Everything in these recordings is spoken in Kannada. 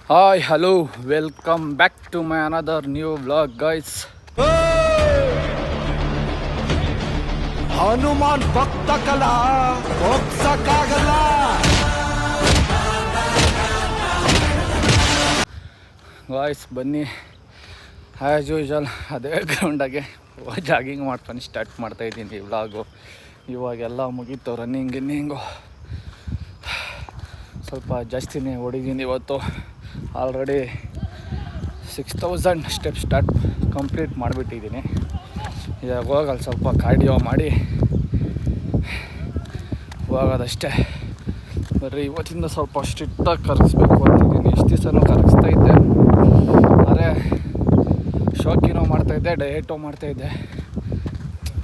Hi, hello, welcome back to my another new vlog, guys. Hanuman ಭಕ್ತ ಕಲಾ ಹೋಗ್ಸಕ್ಕಾಗಲ್ಲ. ಗಾಯ್ಸ್ ಬನ್ನಿ, ಆ್ಯಸ್ ಯೂಶಲ್ ಅದೇ ಗ್ರೌಂಡಾಗೆ ಜಾಗಿಂಗ್ ಮಾಡ್ಕೊಂಡು ಸ್ಟಾರ್ಟ್ ಮಾಡ್ತಾಯಿದ್ದೀನಿ ವ್ಲಾಗು. ಇವಾಗೆಲ್ಲ ಮುಗೀತು ರನ್ನಿಂಗು ಸ್ವಲ್ಪ ಜಾಸ್ತಿನೇ ಓಡಿದ್ದೀನಿ ಇವತ್ತು. ಆಲ್ರೆಡಿ 6000 ಸ್ಟೆಪ್ಸ್ ಕಂಪ್ಲೀಟ್ ಮಾಡಿಬಿಟ್ಟಿದ್ದೀನಿ. ಇವಾಗ ಹೋಗಲ್ಲಿ ಸ್ವಲ್ಪ ಕಾರ್ಡಿಯೋ ಮಾಡಿ ಹೋಗೋದಷ್ಟೇ. ಬರ್ರಿ, ಇವತ್ತಿಂದ ಸ್ವಲ್ಪ ಸ್ಟ್ರಿಕ್ಟಾಗಿ ಕರಗಿಸ್ಬೇಕು ಅಂತಿದ್ದೀನಿ. ಇಷ್ಟು ದಿವಸನೂ ಕರಗಿಸ್ತಾ ಇದ್ದೆ, ಆದರೆ ಶೋಕಿನೂ ಮಾಡ್ತಾಯಿದ್ದೆ, ಡಯಟು ಮಾಡ್ತಾಯಿದ್ದೆ.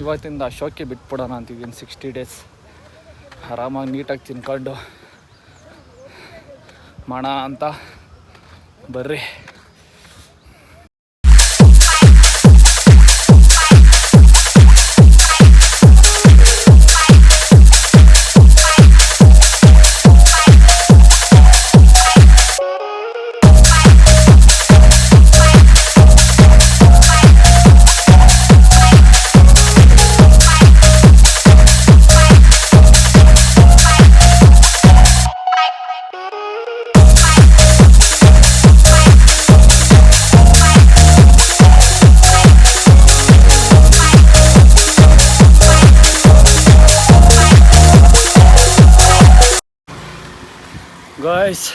ಇವತ್ತಿಂದ ಶೋಕಿ ಬಿಟ್ಬಿಡೋಣ ಅಂತಿದ್ದೀನಿ. 60 days ಆರಾಮಾಗಿ ನೀಟಾಗಿ ತಿನ್ಕೊಂಡು ಮಾಡೋಣ ಅಂತ. ಬರ್ರಿ. ಗಾಯ್ಸ್,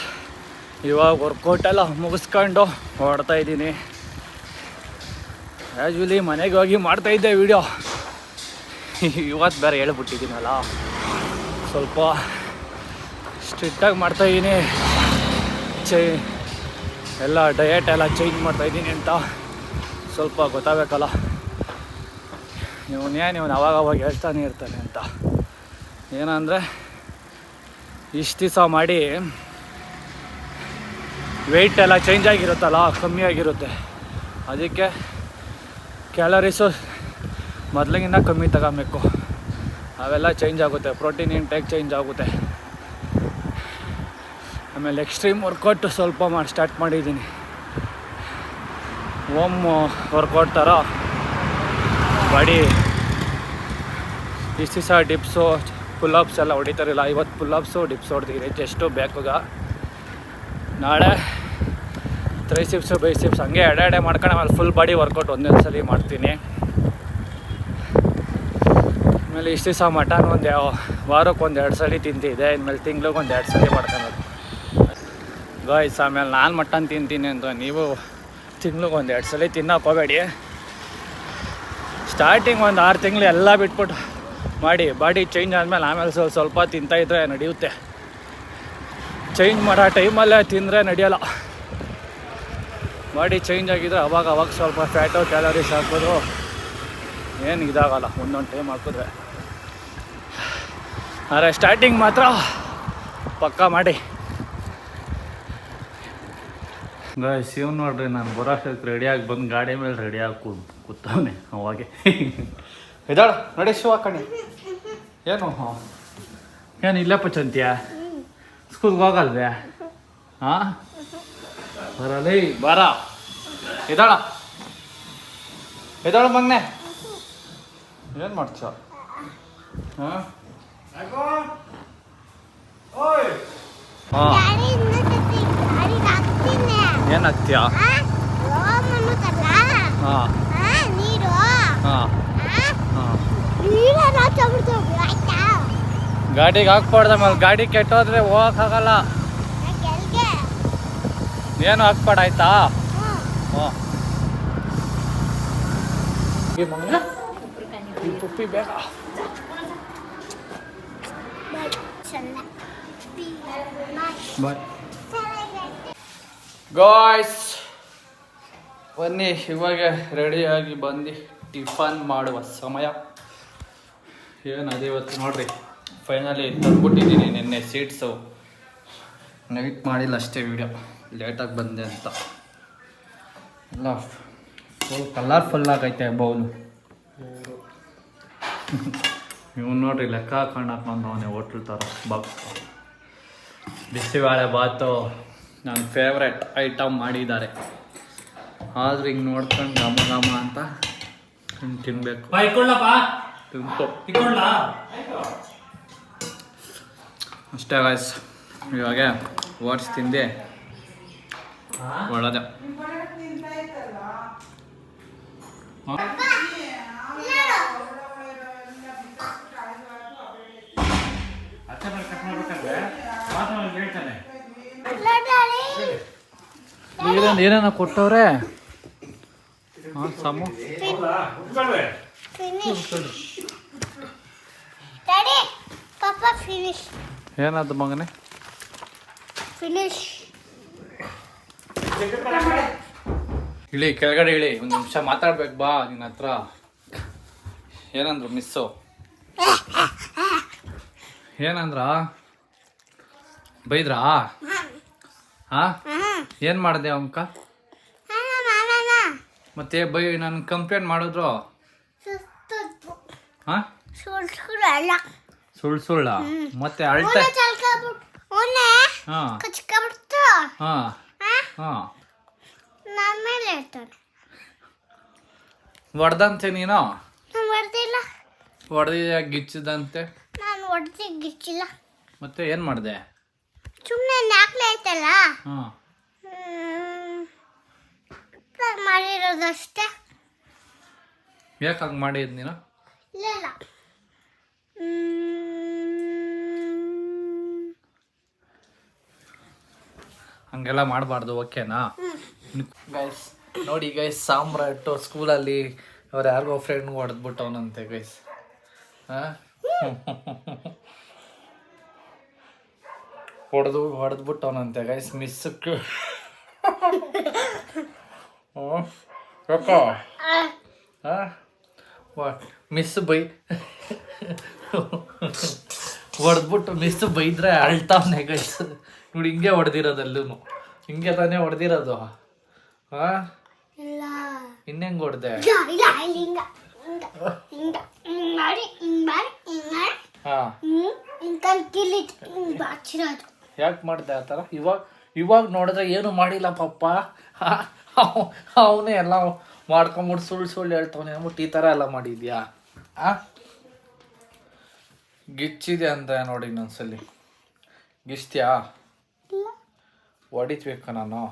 ಇವಾಗ ವರ್ಕೌಟ್ ಎಲ್ಲ ಮುಗಿಸ್ಕೊಂಡು ಹೊರಡ್ತಾಯಿದ್ದೀನಿ. ಆ್ಯಕ್ಚುಲಿ ಮನೆಗೆ ಹೋಗಿ ಮಾಡ್ತಾಯಿದ್ದೆ ವೀಡಿಯೋ. ಇವತ್ತು ಬೇರೆ ಹೇಳ್ಬಿಟ್ಟಿದ್ದೀನಲ್ಲ, ಸ್ವಲ್ಪ ಸ್ಟ್ರಿಕ್ಟಾಗಿ ಮಾಡ್ತಾಯಿದ್ದೀನಿ. ಎಲ್ಲ ಡಯಟ್ ಎಲ್ಲ ಚೇಂಜ್ ಮಾಡ್ತಾಯಿದ್ದೀನಿ ಅಂತ ಸ್ವಲ್ಪ ಗೊತ್ತಾಗಬೇಕಲ್ಲ. ಇವನು ಅವಾಗ ಹೇಳ್ತಾನೆ ಇರ್ತಾನೆ ಅಂತ. ಏನಂದರೆ, ಇಷ್ಟು ದಿವಸ ಮಾಡಿ ವೆಯ್ಟ್ ಎಲ್ಲ ಚೇಂಜ್ ಆಗಿರುತ್ತಲ್ಲ, ಕಮ್ಮಿ ಆಗಿರುತ್ತೆ. ಅದಕ್ಕೆ ಕ್ಯಾಲರೀಸು ಮೊದಲಿಗಿಂತ ಕಮ್ಮಿ ತಗೊಬೇಕು. ಅವೆಲ್ಲ ಚೇಂಜ್ ಆಗುತ್ತೆ, ಪ್ರೋಟೀನ್ ಇಂಟೇಕ್ ಚೇಂಜ್ ಆಗುತ್ತೆ. ಆಮೇಲೆ ಎಕ್ಸ್ಟ್ರೀಮ್ ವರ್ಕೌಟ್ ಸ್ವಲ್ಪ ಸ್ಟಾರ್ಟ್ ಮಾಡಿದ್ದೀನಿ. ಹೋಮ್ ವರ್ಕೌಟ್ ಥರ ಬಾಡಿ ಇಷ್ಟು ದಿವಸ ಡಿಪ್ಸು ಪುಲ್ಅಪ್ಸ್ ಎಲ್ಲ ಹೊಡಿತಾರಿಲ್ಲ. ಇವತ್ತು ಪುಲ್ಅಪ್ಸು ಡಿಪ್ಸ್ ಹೊಡೆದಿದ್ದೀನಿ ಜಸ್ಟು ಬ್ಯಾಕುಗ. ನಾಳೆ ಟ್ರೈಸಿಪ್ಸು ಬೈಸಿಪ್ಸ್ ಹಂಗೆ ಎಡೆ ಮಾಡ್ಕೊಂಡು ಆಮೇಲೆ ಫುಲ್ ಬಾಡಿ ವರ್ಕೌಟ್ ಒಂದೇ ಸಲ ಮಾಡ್ತೀನಿ. ಆಮೇಲೆ ಇಷ್ಟು ದಿವಸ ಮಟನ್ ವಾರಕ್ಕೆ 1-2 ಸಲ ತಿಂತಿದ್ದೆ. ಇನ್ಮೇಲೆ ತಿಂಗ್ಳಿಗೆ 1-2 ಸಲ ಮಾಡ್ಕೊಳೋದು ಗಾಯ್ಸ್. ಆಮೇಲೆ ನಾನು ಮಟನ್ ತಿಂತೀನಿ ಅಂತ ನೀವು ತಿಂಗ್ಳಿಗೆ 1-2 ಸಲ ತಿನ್ನೋಕೆ ಹೋಗಬೇಡಿ. ಸ್ಟಾರ್ಟಿಂಗ್ 6 ತಿಂಗಳು ಎಲ್ಲ ಬಿಟ್ಬಿಟ್ಟು ಮಾಡಿ ಬಾಡಿ ಚೇಂಜ್ ಆದಮೇಲೆ ಆಮೇಲೆ ಸ್ವಲ್ಪ ತಿಂತಾಯಿದ್ರೆ ನಡೆಯುತ್ತೆ. ಚೇಂಜ್ ಮಾಡೋ ಟೈಮಲ್ಲೇ ತಿಂದರೆ ನಡೆಯೋಲ್ಲ. ಬಾಡಿ ಚೇಂಜ್ ಆಗಿದ್ರೆ ಅವಾಗ ಸ್ವಲ್ಪ ಫ್ಯಾಟು ಕ್ಯಾಲರೀಸ್ ಹಾಕೋದು ಏನು ಇದಾಗಲ್ಲ ಒಂದೊಂದು ಟೈಮ್ ಹಾಕಿದ್ರೆ. ಆದರೆ ಸ್ಟಾರ್ಟಿಂಗ್ ಮಾತ್ರ ಪಕ್ಕಾ ಮಾಡಿ ಗಾಯ್ಸ್. ಇವ್ ನೋಡ್ರಿ, ನಾನು ಬರೋಷ್ಟಕ್ಕೆ ರೆಡಿಯಾಗಿ ಬಂದು ಗಾಡಿ ಮೇಲೆ ರೆಡಿಯಾಗಿ ಕೂತವನೆ ಅವಾಗೆ. ಇದಾಳ ನಡಿ ಶಿವ ಕಣಿ. ಏನು ಇಲ್ಲೇ ಪಚ್ಚಂತೀಯ? ಸ್ಕೂಲ್ಗೆ ಹೋಗಲ್ವೇ? ಹಾಂ, ಬರಲಿ ಬರ. ಇದಾಳ ಮಗ್ನೆ, ಏನು ಮಾಡ್ತೀಯ? ಹಾಂ ಏನಾಗ್ತೀಯ? ಹಾಂ ಗಾಡಿಗೆ ಹಾಕ್ಬಾರ್ದ. ಮೇಲೆ ಗಾಡಿ ಕೆಟ್ಟೋದ್ರೆ ಹೋಗಕ್ಕಾಗಲ್ಲ. ಏನು ಹಾಕ್ಬೇಡ ಆಯ್ತಾ? ಪುಪ್ಪಿ ಬೇಡ. ಗಾಯ್ಸ್ ಬನ್ನಿ, ಇವಾಗ ರೆಡಿಯಾಗಿ ಬಂದು ಟಿಫನ್ ಮಾಡುವ ಸಮಯ. ಏನು ಅದೇ ಇವತ್ತು ನೋಡ್ರಿ, ಫೈನಲಿ ತಂದ್ಬಿಟ್ಟಿದ್ದೀನಿ. ನಿನ್ನೆ ಸೀಟ್ಸು ನೈಟ್ ಮಾಡಿಲ್ಲ ಅಷ್ಟೇ, ವೀಡಿಯೋ ಲೇಟಾಗಿ ಬಂದೆ ಅಂತ. ಎಲ್ಲ ಫುಲ್ ಕಲರ್ಫುಲ್ಲಾಗೈತೆ ಬೌಲು. ಇವನು ನೋಡ್ರಿ ಲೆಕ್ಕ ಹಾಕೊಂಡು ಹಾಕೊಂಡು ಅವನೇ ಹೋಟ್ಲ್ ಥರ ಬಾಕ್ಸ್. ಬಿಸಿಬೇಳೆ ಬಾತು, ನನ್ನ ಫೇವ್ರೆಟ್ ಐಟಮ್ ಮಾಡಿದ್ದಾರೆ. ಆದ್ರೆ ಹಿಂಗೆ ನೋಡ್ಕೊಂಡು ಘಮ ಘಮ ಅಂತ ಹಿಂಗೆ ತಿನ್ಬೇಕು. ತಿನ್ಕೊ ಅಷ್ಟೇ ಗಾಯ್ಸ್. ಇವಾಗ ಓಟ್ಸ್ ತಿಂದೆ ಒಳ್ಳದೆ. ಏನೇನ ಕೊಟ್ಟವ್ರೆ? ಹಾಂ ಸಮು ಏನದು ಮಗನೇ? ಇಳಿ ಕೆಳಗಡೆ ಇಳಿ, ಒಂದು ನಿಮಿಷ ಮಾತಾಡ್ಬೇಕು ಬಾ ನಿನ್ನ ಹತ್ರ. ಏನಂದ್ರು ಮಿಸ್ಸು? ಏನಂದ್ರ? ಬೈದ್ರಾ? ಹಾ ಏನು ಮಾಡಿದೆ ಅಂಕ? ಮತ್ತೆ ಬೈ ನಾನು ಕಂಪ್ಲೇಂಟ್ ಮಾಡಿದ್ರು. ಹಾ ಸುಳ್ಳ ಮತ್ತೆ ಅಳ್ತೆ. ಹಾಂ ಹಾಂ ಹಾಂ ಹೊಡ್ದಂತೆ ನೀನು? ಹೊಡೆದ ಗಿಚ್ಚಿದಂತೆ? ಮತ್ತೆ ಏನು ಮಾಡಿದೆ? ಸುಮ್ಮನೆ ನಾಲ್ಕನೇ ಆಯ್ತಲ್ಲ ಹಾಂ ಮಾಡಿರೋದಷ್ಟೇ. ಯಾಕೆ ಹಂಗೆ ಮಾಡಿದ್ ನೀನು? ಇಲ್ಲ ಹಂಗೆಲ್ಲ ಮಾಡಬಾರ್ದು, ಓಕೆನಾ? ಗೈಸ್ ನೋಡಿ ಗೈಸ್, ಸಾಮ್ರಾಟು ಸ್ಕೂಲಲ್ಲಿ ಅವ್ರು ಯಾರಿಗೋ ಫ್ರೆಂಡ್ಗೆ ಹೊಡೆದ್ಬಿಟ್ಟವನಂತೆ ಗೈಸ್. ಹಾಂ ಹೊಡೆದ್ಬಿಟ್ಟವನಂತೆ ಗೈಸ್ ಮಿಸ್ಸಕ್ಕೆ. ಯಾಕ ಮಿಸ್ ಹೊಡೆದ್ಬಿಟ್ಟು ಮಿಸ್ ಬೈದ್ರೆ ಅಳ್ತಾವನೆ ಗೈಸ್. ನೋಡಿ ಹಿಂಗೆ ಹೊಡೆದಿರೋದಲ್ಲೂ, ಹಿಂಗೆ ತಾನೇ ಹೊಡೆದಿರೋದು. ಹಾಂ ಇನ್ನೆಂಗೆ ಹೊಡೆದೆ? ಯಾಕೆ ಮಾಡಿದೆ ಆ ಥರ? ಇವಾಗ ನೋಡಿದ್ರೆ ಏನು ಮಾಡಿಲ್ಲ ಪಪ್ಪ, ಅವನೇ ಎಲ್ಲ ಮಾಡ್ಕೊಂಬಿಟ್ಟು ಸುಳ್ಳು ಹೇಳ್ತಾವನೆ ಅಂದ್ಬಿಟ್ಟು ಈ ಥರ ಎಲ್ಲ ಮಾಡಿದ್ಯಾ? ಗಿಚ್ಚಿದೆ ಅಂತ ನೋಡಿ ಇನ್ನೊಂದ್ಸಲಿ. ಗಿಚ್ತ್ಯಾ? ಹೊಡಿತ್ಬೇಕಾ ನಾನು?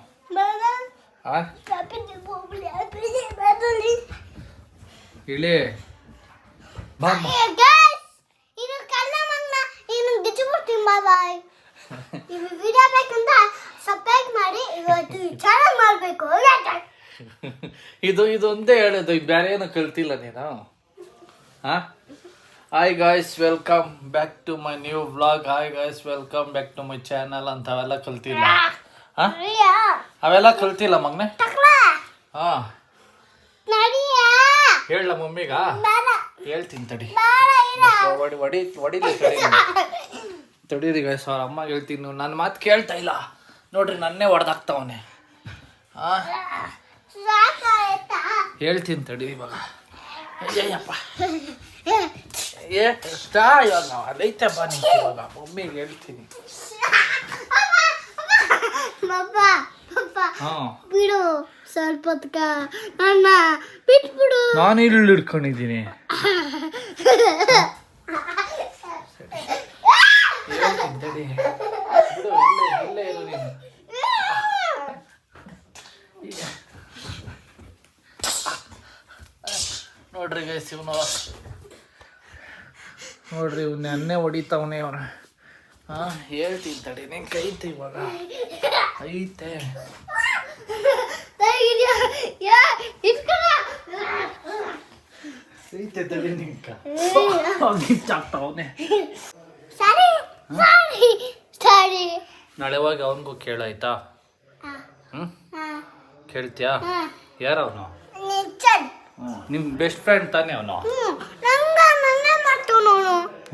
ಇಳಿ ಬಾ. ಇದೊಂದೇ ಹೇಳೋದು, ಬೇರೆ ಏನೋ ಕಲ್ತಿಲ್ಲ ನೀನು? ಹಾಂ hi guys, welcome back to my new vlog. Hi guys, welcome back to my channel ಅಂತ ಅವೆಲ್ಲ ಕಲ್ತಿಲ್ಲ. ಹಾಂ ಅವೆಲ್ಲ ಕಲ್ತಿಲ್ಲ ಮಗನೆ? ಹಾಂ ಹೇಳ ಮಮ್ಮಿಗ ಹೇಳ್ತೀನಿ ತಡಿ. ತಡೀರಿ ಗೈಸ್, ಅವ್ರ ಅಮ್ಮಗೆ ಹೇಳ್ತೀನಿ. ನನ್ನ ಮಾತು ಕೇಳ್ತಾ ಇಲ್ಲ ನೋಡ್ರಿ, ನನ್ನೇ ಹೊಡೆದಾಕ್ತವನೆ. ಹಾಂ ಹೇಳ್ತೀನಿ ತಡಿ ಇವಾಗ. ಅಯ್ಯಪ್ಪ ಇವಾಗ ಅದೈತೆ ಬಾ ನಿಂಗೆ, ಇವಾಗ ಮಮ್ಮಿಗೆ ಹೇಳ್ತೀನಿ. ಬಿಡು ಸ್ವಲ್ಪ ನನ್ನ ಬಿಟ್ಬಿಡು. ನಾನು ಇಲ್ಲಿ ಹಿಡ್ಕೊಂಡಿದ್ದೀನಿ. ಇಲ್ಲೇ ಇರು ನೀನು. ನೋಡ್ರಿ ಗೈಸ್, ಇವನು ನೋಡ್ರಿ ಇವ್ನ ಎಣ್ಣೆ ಹೊಡಿತಾವನೆ ಅವನ. ಹಾಂ ಹೇಳ್ತೀನಿ ತಡಿ, ನಿನ್ ಕೈತೆ ಇವಾಗ ಐತೆ. ಐತೆ ತಡಿ ನಿಂಕ ಗಿಚ್ಚಾಗ್ತಾವನೆ. ನಾಳೆ ಹೋಗಿ ಅವನಿಗೂ ಕೇಳಾಯ್ತಾ? ಹ್ಞೂ ಕೇಳ್ತೀಯಾ? ಯಾರವನು? ನಿಮ್ಮ ಬೆಸ್ಟ್ ಫ್ರೆಂಡ್ ತಾನೇ ಅವನು?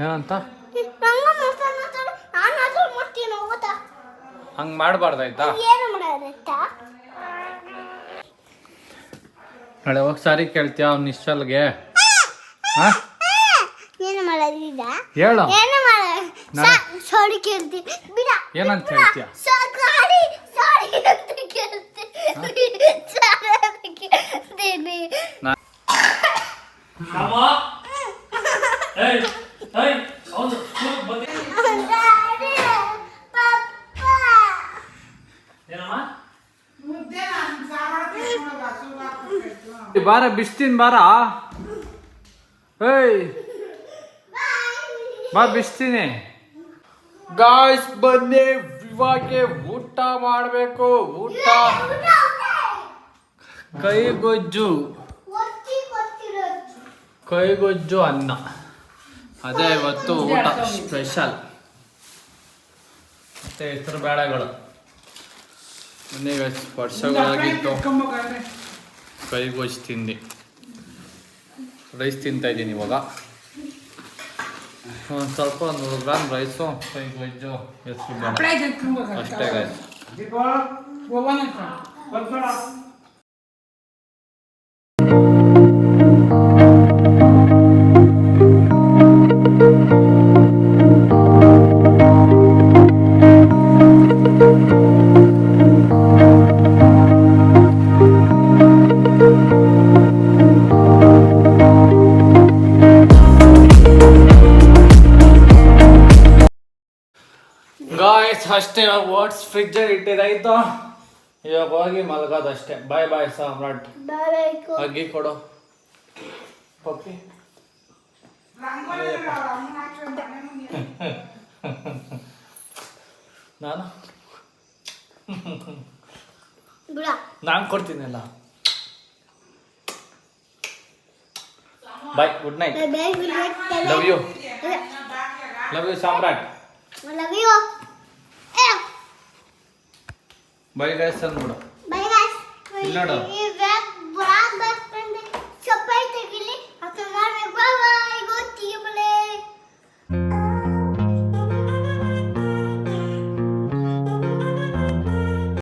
ಏನಂತ? ಹಂಗೆ ಮಾಡಬಾರ್ದಾಯ್ತಾ? ನಾಳೆ ಹೋಗಿ ಸಾರಿ ಕೇಳ್ತೀಯಾ ಅವ್ನ ನಿಶ್ಚಲ್ಗೆ? ಹಾಂ ಹೇಳು. ಏನಂತ ಹೇಳ್ತೀಯ? ಬಾರ ಬಿಸ್ತೀನಿ ಬಾರ ಏಯ್ ಬಾ ಬಿಸ್ತೀನಿ ಗಾಯ್ಸ್ ಬನ್ನಿ ಇವಾಗೆ ಊಟ ಮಾಡಬೇಕು ಊಟ ಕೈಗೊಜ್ಜು ಅನ್ನ ಅದೇ ಇವತ್ತು ಊಟ ಸ್ಪೆಷಲ್ ಮತ್ತೆ ಹೆಸರು ಬೇಳೆಗಳು ಮನೆಗೆ ವರ್ಷಗಳಾಗಿತ್ತು ಕೈಗೊಜ್ಜು ತಿಂದು ರೈಸ್ ತಿಂತಾ ಇದ್ದೀನಿ ಇವಾಗ ಒಂದು ಸ್ವಲ್ಪ 100 ಗ್ರಾಮ್ ರೈಸು ಕೈಗೊಜ್ಜು ಹೆಸರು ಬೇಳೆ ಅಷ್ಟೇ ಗಾಯ್ಸ್ ಗಾಯ್ಸ್ ಅಷ್ಟೇ ವಾಟ್ಸ್ ಫ್ರಿಜ್ಜಲ್ಲಿ ಇಟ್ಟಿದ್ದಾಯ್ತು ಇವಾಗ ಹೋಗಿ ಮಲಗೋದಷ್ಟೇ ಬಾಯ್ ಬಾಯ್ ಸಾಮ್ರಾಟ್ ಅಗ್ಗಿ ಕೊಡು ಪಪ್ಪಿ ನಾನು ಕೊಡ್ತೀನಲ್ಲ bye good night love you Samrat bye guys ಅಂದ್ಬಿಡು Bye guys. ಇಲ್ಲ ನೋಡು